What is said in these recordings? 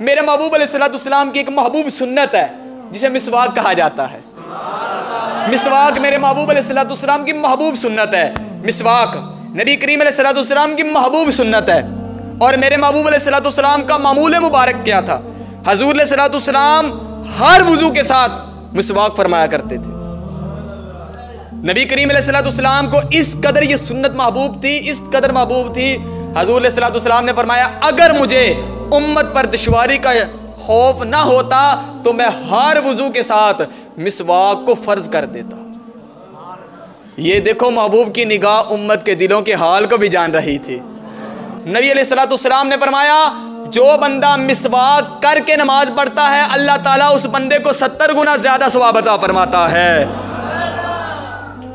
मेरे महबूब अलैहिस्सलाम की एक महबूब सुन्नत है जिसे मिसवाक कहा जाता है। मिसवाक मेरे महबूब अलैहिस्सलाम की महबूब सुन्नत है। मिसवाक नबी करीम अलैहिस्सलाम की महबूब सुन्नत है। और मेरे महबूब अलैहिस्सलाम का मामूल मुबारक क्या था? हजूर अलैहिस्सलाम हर वुजू के साथ मिसवाक फरमाया करते थे। नबी करीम अलैहिस्सलाम को इस कदर ये सुन्नत महबूब थी, इस कदर महबूब थी। हजूर अलैहिस्सलाम ने फरमाया, अगर मुझे उम्मत पर दुश्वारी का खौफ ना होता तो मैं हर वुजू के साथ मिसवाक को फर्ज कर देता। ये देखो, महबूब की निगाह उम्मत के दिलों के हाल को भी जान रही थी। नबी अलैहिस्सलाम ने फरमाया, जो बंदा मिसवाक करके नमाज पढ़ता है अल्लाह ताला उस बंदे को 70 गुना ज्यादा सवाब अता फरमाता है।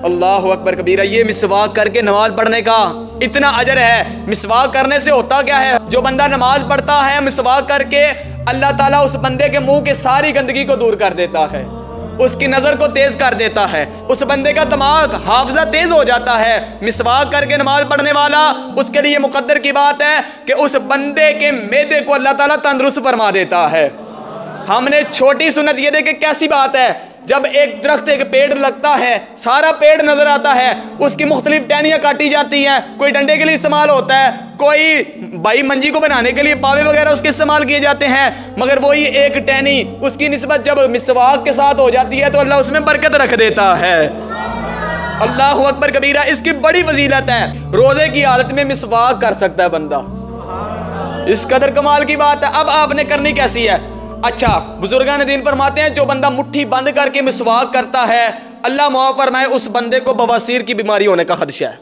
अल्लाह अकबर कबीरा। ये मिसवाक करके नमाज पढ़ने का इतना अजर है। मिसवाक करने से होता क्या है? जो बंदा नमाज पढ़ता है मिसवाक करके, अल्लाह ताला उस बंदे के मुंह के सारी गंदगी को दूर कर देता है, उसकी नजर को तेज कर देता है, उस बंदे का दिमाग हाफजा तेज हो जाता है। मिसवाक करके नमाज पढ़ने वाला, उसके लिए मुकद्दर की बात है कि उस बंदे के मैदे को अल्लाह ताला तंदुरुस्त फरमा देता है। हमने छोटी सुन्नत ये देखे, कैसी बात है, जब एक दरख्त एक पेड़ लगता है, सारा पेड़ नजर आता है, उसकी मुख्तलिफ टहनियां काटी जाती हैं, कोई डंडे के लिए इस्तेमाल होता है, कोई बाई मंजी को बनाने के लिए पावे वगैरह उसके इस्तेमाल किए जाते हैं, मगर वही एक टहनी उसकी निस्बत जब मिसवाक के साथ हो जाती है तो अल्लाह उसमें बरकत रख देता है। अल्लाह अकबर कबीरा। इसकी बड़ी फजीलत है। रोजे की हालत में मिसवाक कर सकता है बंदा, इस कदर कमाल की बात है। अब आपने करनी कैसी है? अच्छा, बुजुर्गान दीन फरमाते हैं, जो बंदा मुट्ठी बंद करके मिसवाक करता है, अल्लाह माफ फरमाए उस बंदे को बवासीर की बीमारी होने का खदशा है।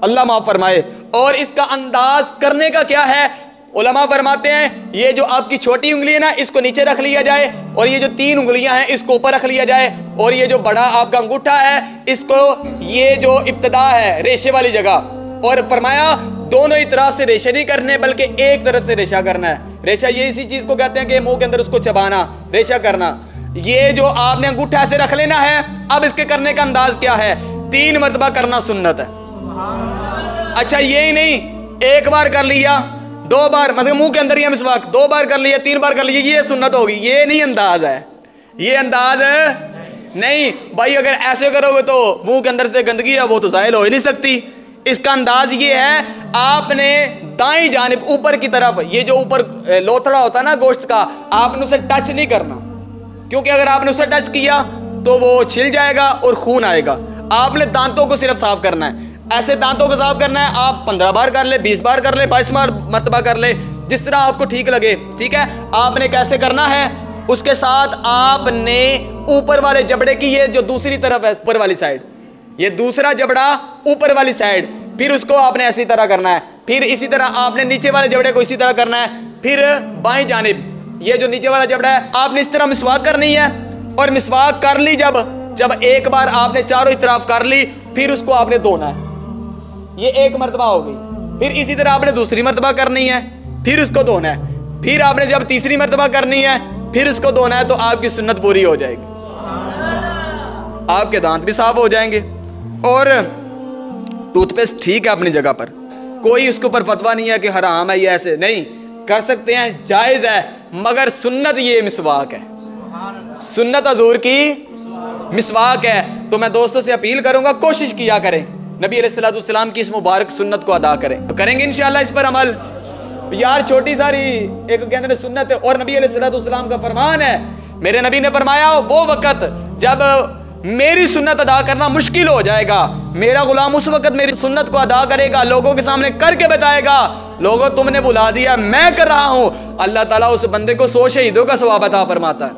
अल्लाह माफ फरमाए। और इसका अंदाज करने का क्या है? उलमा फरमाते हैं, ये जो आपकी छोटी उंगली है ना, इसको नीचे रख लिया जाए, और ये जो 3 उंगलियां हैं इसको ऊपर रख लिया जाए, और ये जो बड़ा आपका अंगूठा है इसको, ये जो इब्तिदा है रेशे वाली जगह, और फरमाया दोनों ही तरफ से रेशे नहीं करने बल्कि एक तरफ से रेशा करना है। रेशा ये इसी चीज को कहते हैं कि मुंह के अंदर उसको चबाना, रेशा करना। ये जो आपने अंगूठा से रख लेना है। अब इसके करने का अंदाज क्या है? 3 मरतबा करना सुन्नत है। अच्छा, ये ही नहीं, एक बार कर लिया, 2 बार, मतलब मुंह के अंदर ही मिसवाक 2 बार कर लिया, 3 बार कर लिया, ये सुन्नत होगी। ये नहीं अंदाज है, ये अंदाज है नहीं भाई। अगर ऐसे करोगे तो मुंह के अंदर से गंदगी है वो तो जाहिल हो ही नहीं सकती। इसका अंदाज ये है, आपने दाईं जानिब ऊपर की तरफ, ये जो ऊपर लोथड़ा होता है ना गोश्त का, आपने उसे टच नहीं करना, क्योंकि अगर आपने उसे टच किया तो वो छिल जाएगा और खून आएगा। आपने दांतों को सिर्फ साफ करना है। ऐसे दांतों को साफ करना है। आप 15 बार कर ले, 20 बार कर ले, 22 मरतबा कर ले, जिस तरह आपको ठीक लगे, ठीक है। आपने कैसे करना है? उसके साथ आपने ऊपर वाले जबड़े की, ये जो दूसरी तरफ है ऊपर वाली साइड, ये दूसरा जबड़ा ऊपर वाली साइड, फिर उसको आपने ऐसी तरह करना है। फिर इसी तरह आपने नीचे वाले जबड़े को इसी तरह करना है। फिर बाईं जानिब ये जो नीचे वाला जबड़ा है आपने इस तरह मिसवाक करनी है। और मिसवाक कर ली जब एक बार आपने चारों तरफ कर ली, फिर उसको आपने धोना है। ये 1 मरतबा हो गई। फिर इसी तरह आपने दूसरी मरतबा करनी है, फिर उसको धोना है। फिर आपने जब तीसरी मरतबा करनी है, फिर उसको धोना है, तो आपकी सुन्नत पूरी हो जाएगी। आपके दांत भी साफ हो जाएंगे। और टूथपेस्ट ठीक है अपनी जगह पर, कोई उसके ऊपर फतवा नहीं है कि हराम है, ये ऐसे नहीं कर सकते हैं, जायज है, मगर सुन्नत ये मिसवाक है। सुन्नत हजूर की मिसवाक है। तो मैं दोस्तों से अपील करूंगा, कोशिश किया करें, नबी अलैहिस्सलाम की इस मुबारक सुन्नत को अदा करें। तो करेंगे इंशाअल्लाह इस पर अमल। यार छोटी सारी एक कहते हैं सुन्नत है, और नबी अलैहिस्सलाम का फरमान है, मेरे नबी ने फरमाया, वो वक़्त जब मेरी सुन्नत अदा करना मुश्किल हो जाएगा, मेरा गुलाम उस वक्त मेरी सुन्नत को अदा करेगा, लोगों के सामने करके बताएगा, लोगों तुमने बुला दिया, मैं कर रहा हूं। अल्लाह ताला उस बंदे को 100 शहीदों का सवाब अता फरमाता है।